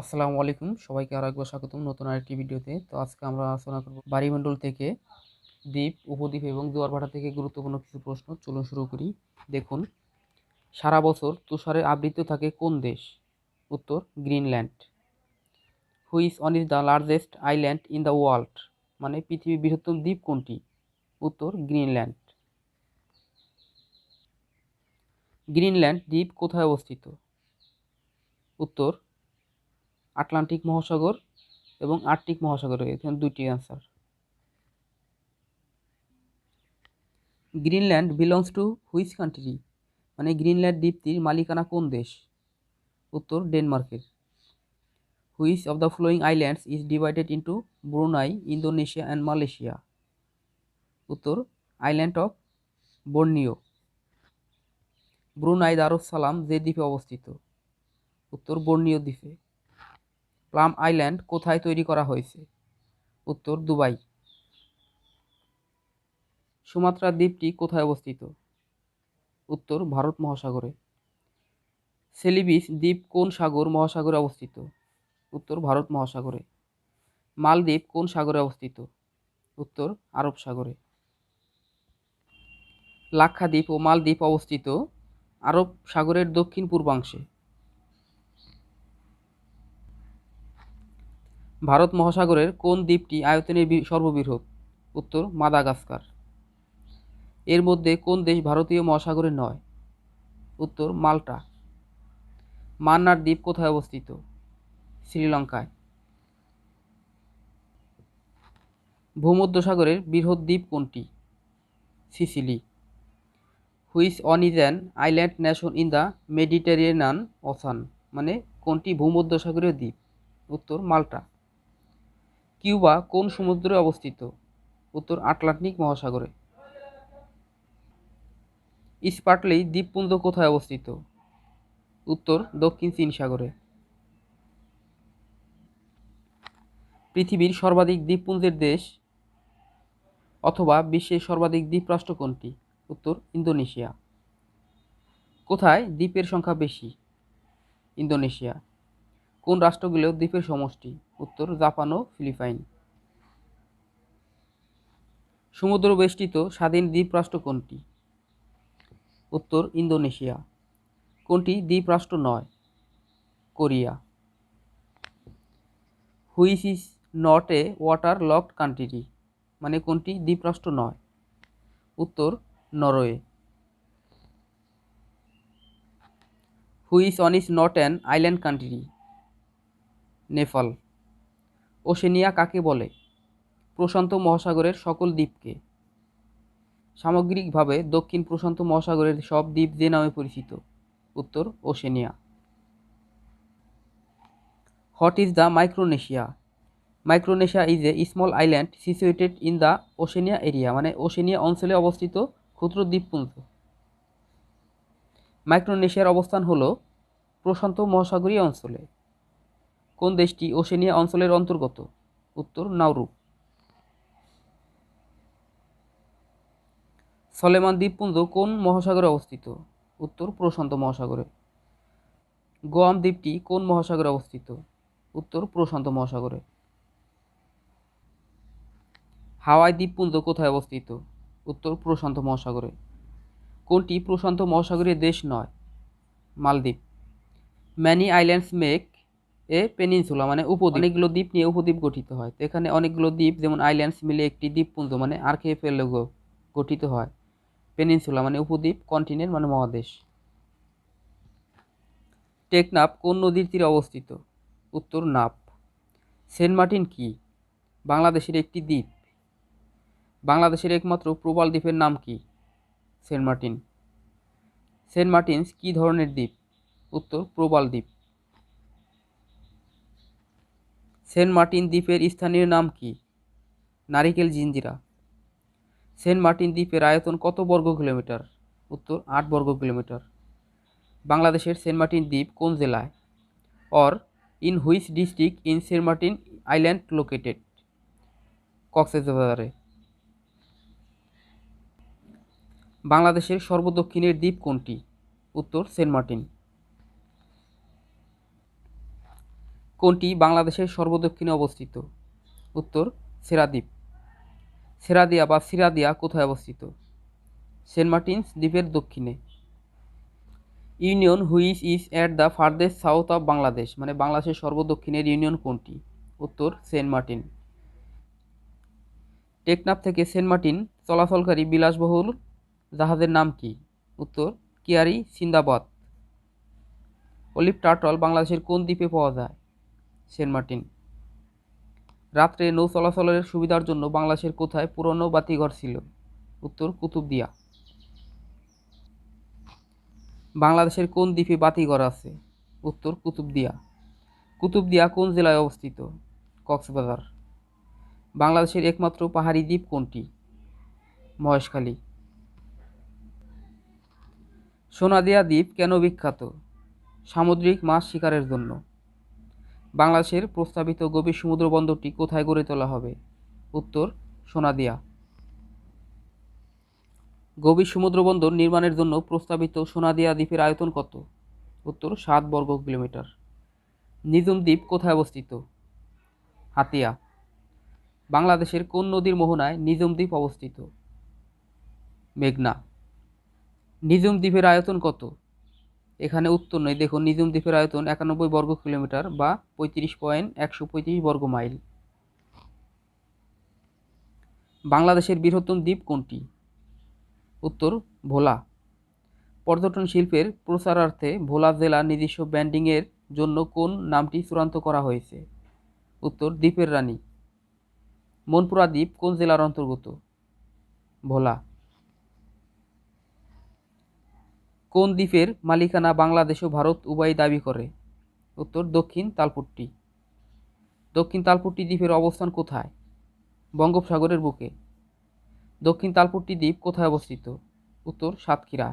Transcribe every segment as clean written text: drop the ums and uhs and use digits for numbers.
আসসালামু আলাইকুম, সবাইকে আরো একবার স্বাগতম নতুন আরেকটি ভিডিওতে। তো আজকে আমরা আলোচনা করব বায়ুমণ্ডল থেকে দ্বীপ, উপদ্বীপ এবং জোয়ার-ভাটা থেকে গুরুত্বপূর্ণ কিছু প্রশ্ন। চলুন শুরু করি। দেখুন, সারা বছর তুষারে আবৃত থাকে কোন দেশ? উত্তর Greenland. Which one is the largest island in the world? মানে পৃথিবীর বৃহত্তম দ্বীপ কোনটি? উত্তর গ্রিনল্যান্ড। গ্রিনল্যান্ড দ্বীপ কোথায় অবস্থিত? উত্তর আটলান্টিক মহাসাগর এবং আর্কটিক মহাসাগরে। এখানে দুইটি answer. Greenland belongs to which country? মানে গ্রিনল্যান্ড দ্বীপটির মালিকানা কোন দেশ? উত্তর ডেনমার্কের। Which of the following islands is divided into Brunei, Indonesia and Malaysia? উত্তর আইল্যান্ড অফ বর্নিও। ব্রুনাই দারুস-সালাম যে দ্বীপে অবস্থিত? উত্তর বর্নিও দ্বীপে। প্লাম আইল্যান্ড কোথায় তৈরি করা হয়েছে? উত্তর দুবাই। সুমাত্রা দ্বীপটি কোথায় অবস্থিত? উত্তর ভারত মহাসাগরে। সেলিবিস দ্বীপ কোন সাগর মহাসাগরে অবস্থিত? উত্তর ভারত মহাসাগরে। মালদ্বীপ কোন সাগরে অবস্থিত? উত্তর আরব সাগরে। লাক্ষাদ্বীপ ও মালদ্বীপ অবস্থিত আরব সাগরের দক্ষিণ পূর্বাংশে। ভারত মহাসাগরের কোন দ্বীপটি আয়তনে সর্ববৃহৎ? উত্তর মাদাগাস্কার। এর মধ্যে কোন দেশ ভারতীয় মহাসাগরে নয়? উত্তর মাল্টা। মান্নার দ্বীপ কোথায় অবস্থিত? শ্রীলঙ্কায়। ভূমধ্যসাগরের বৃহৎ দ্বীপ কোনটি? Sicily. Which one is an island nation in the Mediterranean ocean? মানে কোনটি ভূমধ্যসাগরীয় দ্বীপ? উত্তর মাল্টা। কিউবা কোন সমুদ্রে অবস্থিত? উত্তর আটলান্টিক মহাসাগরে। স্পার্টলি দ্বীপপুঞ্জ কোথায় অবস্থিত? উত্তর দক্ষিণ চীন সাগরে। পৃথিবীর সর্বাধিক দ্বীপপুঞ্জের দেশ অথবা বিশ্বের সর্বাধিক দ্বীপরাষ্ট্র কোনটি? উত্তর ইন্দোনেশিয়া। কোথায় দ্বীপের সংখ্যা বেশি? ইন্দোনেশিয়া। কোন রাষ্ট্রগুলো দ্বীপের সমষ্টি? উত্তর জাপান ও ফিলিপাইন। সমুদ্র বেষ্টিত স্বাধীন দ্বীপরাষ্ট্র কোনটি? উত্তর ইন্দোনেশিয়া। কোনটি দ্বীপরাষ্ট্র নয়? Korea. Which is not a water locked country? মানে কোনটি দ্বীপরাষ্ট্র নয়? উত্তর Norway. Which one is not an island country? Nepal. Oceania কাকে বলে? প্রশান্ত মহাসাগরের সকল দ্বীপকে। সামগ্রিকভাবে দক্ষিণ প্রশান্ত মহাসাগরের সব দ্বীপ যে নামে পরিচিত? উত্তর Oceania. What is the Micronesia? Micronesia is a small island situated in the Oceania area. মানে ওশেনিয়া অঞ্চলে অবস্থিত ক্ষুদ্র দ্বীপপুঞ্জ। মাইক্রোনেশিয়ার অবস্থান হল প্রশান্ত মহাসাগরীয় অঞ্চলে। কোন দেশটি ওশেনিয়া অঞ্চলের অন্তর্গত? উত্তর নাউরু। সলেমান দ্বীপপুঞ্জ কোন মহাসাগরে অবস্থিত? উত্তর প্রশান্ত মহাসাগরে। গোয়াম দ্বীপটি কোন মহাসাগরে অবস্থিত? উত্তর প্রশান্ত মহাসাগরে। হাওয়াই দ্বীপপুঞ্জ কোথায় অবস্থিত? উত্তর প্রশান্ত মহাসাগরে। কোনটি প্রশান্ত মহাসাগরীয় দেশ নয়? মালদ্বীপ। Many islands make a peninsula. মানে উপদ্বীপ। অনেকগুলো দ্বীপ নিয়ে উপদ্বীপ গঠিত হয়। তো এখানে অনেকগুলো দ্বীপ যেমন আইল্যান্ডস মিলে একটি দ্বীপপুঞ্জ মানে আর্কিপেলাগো গঠিত হয়। পেনিনসুলা মানে উপদ্বীপ, কন্টিনেন্ট মানে মহাদেশ। টেকনাফ কোন নদীর তীরে অবস্থিত? উত্তর নাফ। সেন্ট মার্টিন কি? বাংলাদেশের একটি দ্বীপ। বাংলাদেশের একমাত্র প্রবাল দ্বীপের নাম কি? Saint Martin. সেন্ট মার্টিনস কি ধরনের দ্বীপ? উত্তর প্রবাল দ্বীপ। সেন্ট মার্টিন দ্বীপের স্থানীয় নাম কি? নারিকেল জিঞ্জিরা। সেন্ট মার্টিন দ্বীপের আয়তন কত বর্গ কিলোমিটার? উত্তর 8 বর্গ কিলোমিটার। বাংলাদেশের সেন্ট মার্টিন দ্বীপ কোন জেলায়? Or in which district in Saint Martin island located? কক্সবাজারে। বাংলাদেশের সর্বদক্ষিণের দ্বীপ কোনটি? উত্তর সেন্ট মার্টিন। কোনটি বাংলাদেশের সর্বদক্ষিণে অবস্থিত? উত্তর সেরাদ্বীপ। সেরাদিয়া বা সিরাদিয়া কোথায় অবস্থিত? সেন্ট মার্টিনস দ্বীপের দক্ষিণে। Union which is at the farthest south of Bangladesh, মানে বাংলাদেশের সর্বদক্ষিণের ইউনিয়ন কোনটি? উত্তর সেন্ট মার্টিন। টেকনাফ থেকে সেন্ট মার্টিন চলাচলকারী বিলাসবহুল জাহাজের নাম কি? উত্তর কিয়ারি সিন্দাবাদ। অলিভ টার্টল বাংলাদেশের কোন দ্বীপে পাওয়া যায়? Saint Martin. রাত্রে নৌ চলাচলের সুবিধার জন্য বাংলাদেশের কোথায় পুরনো বাতিঘর ছিল? উত্তর কুতুবদিয়া। বাংলাদেশের কোন দ্বীপে বাতিঘর আছে? উত্তর কুতুবদিয়া। কুতুবদিয়া কোন জেলায় অবস্থিত? কক্সবাজার। বাংলাদেশের একমাত্র পাহাড়ি দ্বীপ কোনটি? মহেশখালী। সোনাদিয়া দ্বীপ কেন বিখ্যাত? সামুদ্রিক মাছ শিকারের জন্য। বাংলাদেশের প্রস্তাবিত গভীর সমুদ্র বন্দরটি কোথায় গড়ে তোলা হবে? উত্তর সোনাদিয়া। গভীর সমুদ্র বন্দর নির্মাণের জন্য প্রস্তাবিত সোনাদিয়া দ্বীপের আয়তন কত? উত্তর 7 বর্গ কিলোমিটার। নিঝুম দ্বীপ কোথায় অবস্থিত? হাতিয়া। বাংলাদেশের কোন নদীর মোহনায় নিঝুম দ্বীপ অবস্থিত? মেঘনা। নিঝুম দ্বীপের আয়তন কত? এখানে উত্তর নয়, দেখুন নিঝুম দ্বীপের আয়তন 91 বর্গ কিলোমিটার বা 35.135 বর্গ মাইল। বাংলাদেশের বৃহত্তম দ্বীপ কোনটি? উত্তর ভোলা। পর্যটন শিল্পের প্রসারার্থে ভোলা জেলা নিজস্ব ব্র্যান্ডিংয়ের জন্য কোন নামটি চূড়ান্ত করা হয়েছে? উত্তর দ্বীপের রানী। মনপুরা দ্বীপ কোন জেলার অন্তর্গত? ভোলা। কোন দ্বীপের মালিকানা বাংলাদেশ ও ভারত উভয়ই দাবি করে? উত্তর দক্ষিণ তালপট্টি। দক্ষিণ তালপট্টি দ্বীপের অবস্থান কোথায়? বঙ্গোপসাগরের বুকে। দক্ষিণ তালপট্টি দ্বীপ কোথায় অবস্থিত? উত্তর সাতক্ষীরা।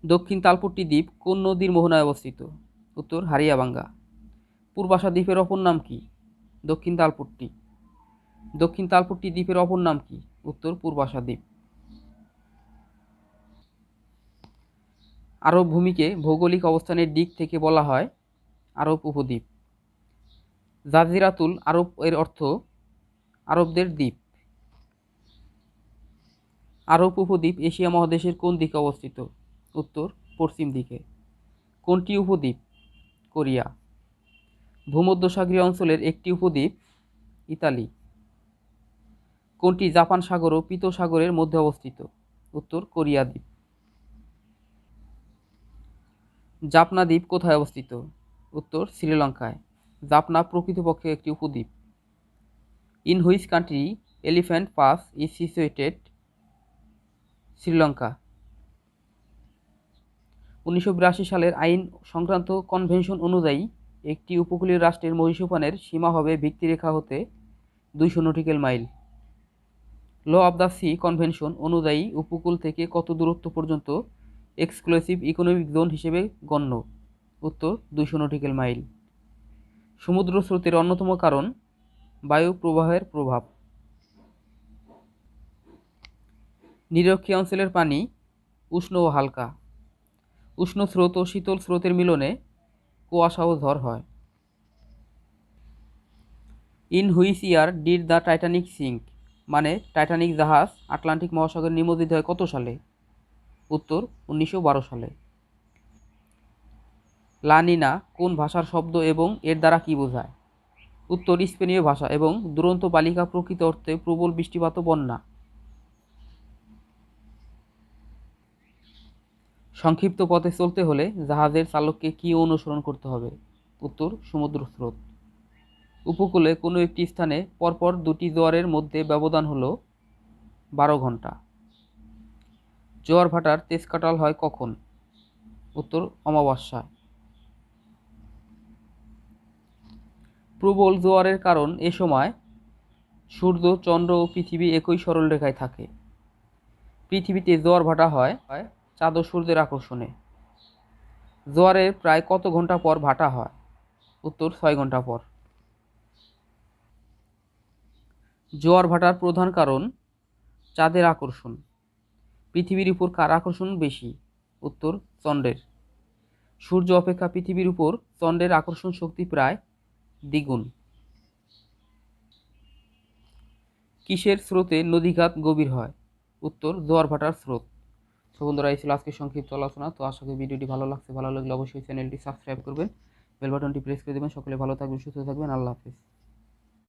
দক্ষিণ তালপট্টি দ্বীপ কোন নদীর মোহনায় অবস্থিত? উত্তর হারিয়াবাঙ্গা। পূর্বাশা দ্বীপের অপর নাম কি? দক্ষিণ তালপট্টি। দক্ষিণ তালপট্টি দ্বীপের অপর নাম কি? উত্তর পূর্বাশা দ্বীপ। আরব ভূমিকে ভৌগোলিক অবস্থানের দিক থেকে বলা হয় আরব উপদ্বীপ। জাজিরাতুল আরব এর অর্থ আরবদের দ্বীপ। আরব উপদ্বীপ এশিয়া মহাদেশের কোন দিকে অবস্থিত? উত্তর পশ্চিম দিকে। কোনটি উপদ্বীপ? কোরিয়া। ভূমধ্যসাগরীয় অঞ্চলের একটি উপদ্বীপ ইতালি। কোনটি জাপান সাগর ও পীত সাগরের মধ্যে অবস্থিত? উত্তর কোরিয়া দ্বীপ। জাফনা দ্বীপ কোথায় অবস্থিত? উত্তর শ্রীলঙ্কায়। জাফনা প্রকৃতপক্ষে একটি উপদ্বীপ। In which country Elephant Pass is situated? Sri Lanka. 1982 সালের আইন সংক্রান্ত কনভেনশন অনুযায়ী একটি উপকূলীয় রাষ্ট্রের মহীসোপানের সীমা হবে ভিত্তিরেখা হতে 200 nautical mile. Law of the sea convention অনুযায়ী উপকূল থেকে কত দূরত্ব পর্যন্ত এক্সক্লুসিভ ইকোনমিক জোন হিসেবে গণ্য? উত্তর 200 নটিক্যাল মাইল। সমুদ্র স্রোতের অন্যতম কারণ বায়ু প্রবাহের প্রভাব। নিরক্ষীয় অঞ্চলের পানি উষ্ণ ও হালকা। উষ্ণ স্রোত ও শীতল স্রোতের মিলনে কুয়াশা ও ঝড় হয়। In which year did the Titanic sink, মানে টাইটানিক জাহাজ আটলান্টিক মহাসাগরে নিমজ্জিত হয় কত সালে? উত্তর 1912 সালে। লা নিনা কোন ভাষার শব্দ এবং এর দ্বারা কি বোঝায়? উত্তর স্পেনীয় ভাষা এবং দুরন্ত বালিকা প্রকৃত অর্থে প্রবল বৃষ্টিপাত ও বন্যা। সংক্ষিপ্ত পথে চলতে হলে জাহাজের চালককে কি অনুসরণ করতে হবে? উত্তর সমুদ্র স্রোত। উপকূলে কোনো একটি স্থানে পরপর দুটি জোয়ারের মধ্যে ব্যবধান হল 12 ঘন্টা। জোয়ার ভাটার তেজ কাটাল হয় কখন? উত্তর অমাবস্যায়। প্রবল জোয়ারের কারণ এ সময় সূর্য, চন্দ্র ও পৃথিবী একই সরলরেখায় থাকে। পৃথিবীতে জোয়ার ভাটা হয় চাঁদ ও সূর্যের আকর্ষণে। জোয়ারের প্রায় কত ঘন্টা পর ভাটা হয়? উত্তর 6 ঘন্টা পর। জোয়ার ভাটার প্রধান কারণ চাঁদের আকর্ষণ। পৃথিবীর উপর কার আকর্ষণ বেশি? উত্তর চন্দ্রের। সূর্য অপেক্ষা পৃথিবীর উপর চন্দ্রের আকর্ষণ শক্তি প্রায় দ্বিগুণ। কিসের স্রোতে নদীঘাট গভীর হয়? উত্তর, জোয়ার ভাটার স্রোত। তো বন্ধুরা, এই ছিল আজকের সংক্ষিপ্ত আলোচনা। তো আশা করি ভিডিওটি ভালো লাগছে, ভালো লাগলে অবশ্যই চ্যানেলটি সাবস্ক্রাইব করবেন, বেল বাটনটি প্রেস করে দেবেন। সকলে ভালো থাকবেন, সুস্থ থাকবেন, আল্লাহ হাফেজ।